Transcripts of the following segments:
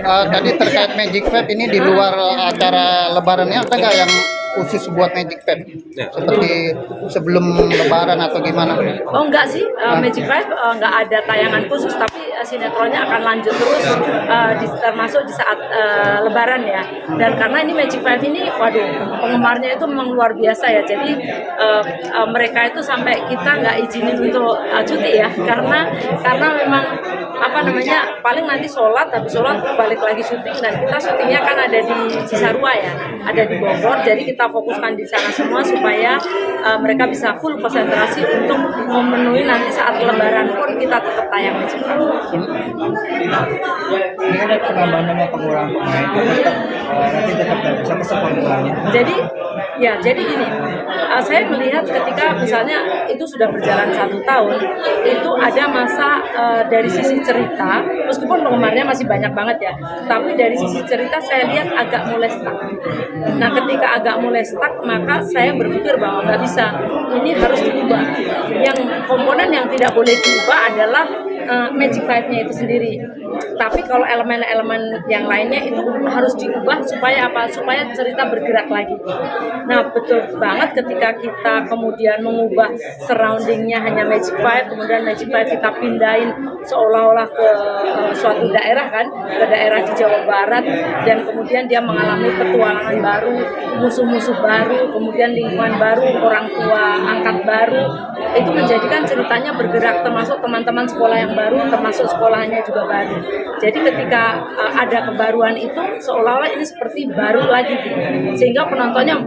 Tadi terkait Magic Five ini di luar acara Lebarannya ada nggak yang khusus buat Magic Five? Seperti sebelum Lebaran atau gimana? Oh enggak sih, Magic Five enggak ada tayangan khusus, tapi sinetronnya akan lanjut terus termasuk di saat Lebaran ya. Dan karena ini Magic Five ini, waduh, penggemarnya itu memang luar biasa ya. Jadi mereka itu sampai kita nggak izinin untuk cuti ya, karena memang paling nanti sholat, habis sholat balik lagi syuting, dan kita syutingnya kan ada di Cisarua ya, ada di Bogor, jadi kita fokuskan di sana semua supaya mereka bisa full konsentrasi untuk memenuhi nanti saat Lebaran pun kita tetap tayang di situ. Ini ada penambahan nama pengurangan pemain, nanti tetap bisa masuk formulanya. Jadi gini, saya melihat ketika misalnya itu sudah berjalan 1 tahun, itu ada masa dari sisi cerita, meskipun penggemarnya masih banyak banget ya, tapi dari sisi cerita saya lihat agak mulai stuck. Nah, ketika agak mulai stuck, maka saya berpikir bahwa nggak bisa, ini harus diubah. Yang komponen yang tidak boleh diubah adalah Magic Five-nya itu sendiri. Tapi kalau elemen-elemen yang lainnya itu harus diubah supaya apa? Supaya cerita bergerak lagi. Nah, betul banget ketika kita kemudian mengubah surroundingnya hanya Magic Five, kemudian Magic Five kita pindahin seolah-olah ke suatu daerah kan, ke daerah di Jawa Barat, dan kemudian dia mengalami petualangan baru, musuh-musuh baru, kemudian lingkungan baru, orang tua angkat baru, itu menjadikan ceritanya bergerak, termasuk teman-teman sekolah yang baru, termasuk sekolahnya juga baru. Jadi ketika ada kebaruan itu seolah-olah ini seperti baru lagi gitu, sehingga penontonnya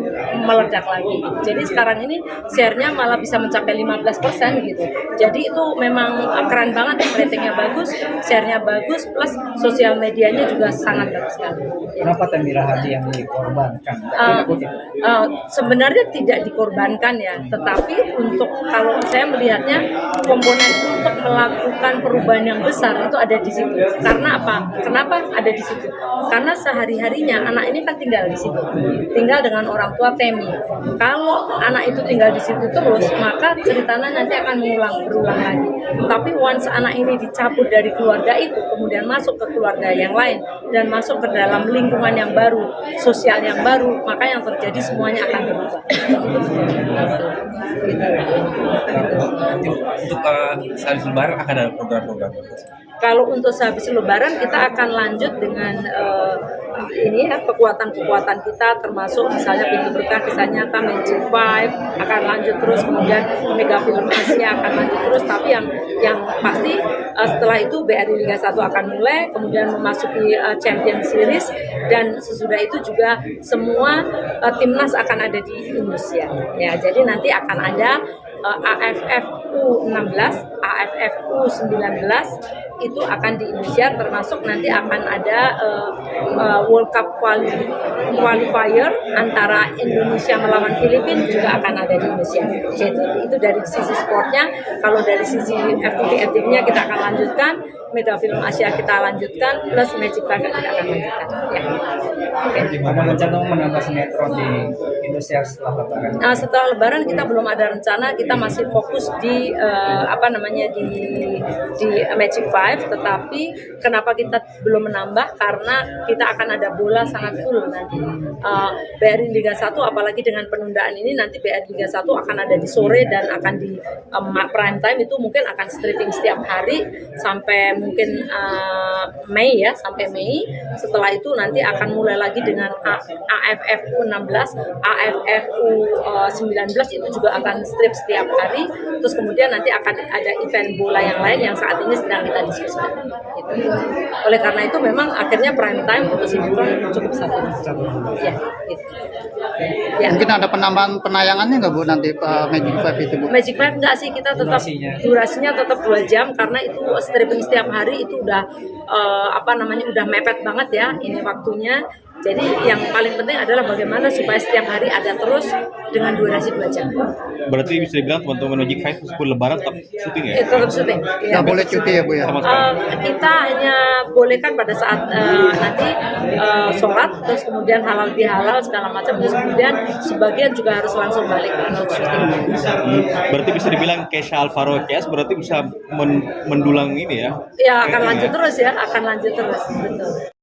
meledak lagi gitu. Jadi sekarang ini share-nya malah bisa mencapai 15% gitu. Jadi itu memang keren banget ya, ratingnya bagus, share-nya bagus, plus sosial medianya juga sangat bagus sekali. Kenapa Temira Hadi yang dikorbankan? Sebenarnya tidak dikorbankan ya, tetapi untuk kalau saya melihatnya komponen untuk melakukan perubahan yang besar itu ada di situ. Karena apa? Kenapa ada di situ? Karena sehari-harinya anak ini kan tinggal di situ, tinggal dengan orang tua Temi. Kalau anak itu tinggal di situ terus, maka ceritanya nanti akan berulang lagi. Tapi once anak ini dicabut dari keluarga itu, kemudian masuk ke keluarga yang lain dan masuk ke dalam lingkungan yang baru, sosial yang baru, maka yang terjadi semuanya akan berubah. Untuk sehabis Lebaran akan ada program-program. Kalau untuk sehabis Lebaran kita akan lanjut dengan kekuatan-kekuatan kita, termasuk misalnya Pintu Berkah, Kisah Nyata, Magic Five akan lanjut terus, kemudian Mega Film Asia akan lanjut terus. Tapi yang pasti setelah itu BRI Liga 1 akan mulai, kemudian memasuki Champion Series, dan sesudah itu juga semua timnas akan ada di Indonesia. Ya, jadi nanti akan ada AFF U16, AFF U19 itu akan di Indonesia, termasuk nanti akan ada World Cup qualifier antara Indonesia melawan Filipina juga akan ada di Indonesia. Jadi itu dari sisi sportnya. Kalau dari sisi FTV-nya kita akan lanjutkan, Mega Film Asia kita lanjutkan, plus Magic Five kita akan lanjutkan. Ya. Gimana rencana menambah sinetron di Indonesia setelah Lebaran? Setelah Lebaran kita belum ada rencana, kita masih fokus di di Magic Five. Tetapi kenapa kita belum menambah? Karena kita akan ada bola sangat full nanti. BRI Liga 1, apalagi dengan penundaan ini, nanti BRI Liga 1 akan ada di sore dan akan di prime time, itu mungkin akan stripping setiap hari sampai mungkin Mei ya, sampai Mei. Setelah itu nanti akan mulai lagi dengan AFF U16, AFF U19 itu juga akan strip setiap hari. Terus kemudian nanti akan ada event bola yang lain yang saat ini sedang kita diskusikan. Gitu. Oleh karena itu memang akhirnya prime time untuk sinetron cukup satu. Ya, gitu. Ya. Mungkin ada penambahan penayangannya nggak Bu nanti Magic Five itu Bu? Magic Five enggak sih, kita tetap durasinya tetap 2 jam, karena itu stripping setiap hari itu udah udah mepet banget ya ini waktunya. Jadi yang paling penting adalah bagaimana supaya setiap hari ada terus dengan durasi 2 jam. Berarti bisa dibilang teman-teman Magic Five sebelum Lebaran tetap syuting ya? Tetap syuting. Nggak boleh cuti ya Bu ya? Kita hanya bolehkan pada saat nanti sholat, terus kemudian halal bihalal segala macam, terus kemudian sebagian juga harus langsung balik untuk syuting. Berarti bisa dibilang Kesha Alvaro Kes berarti bisa mendulang ini ya? Ya akan lanjut terus ya, akan lanjut terus, betul.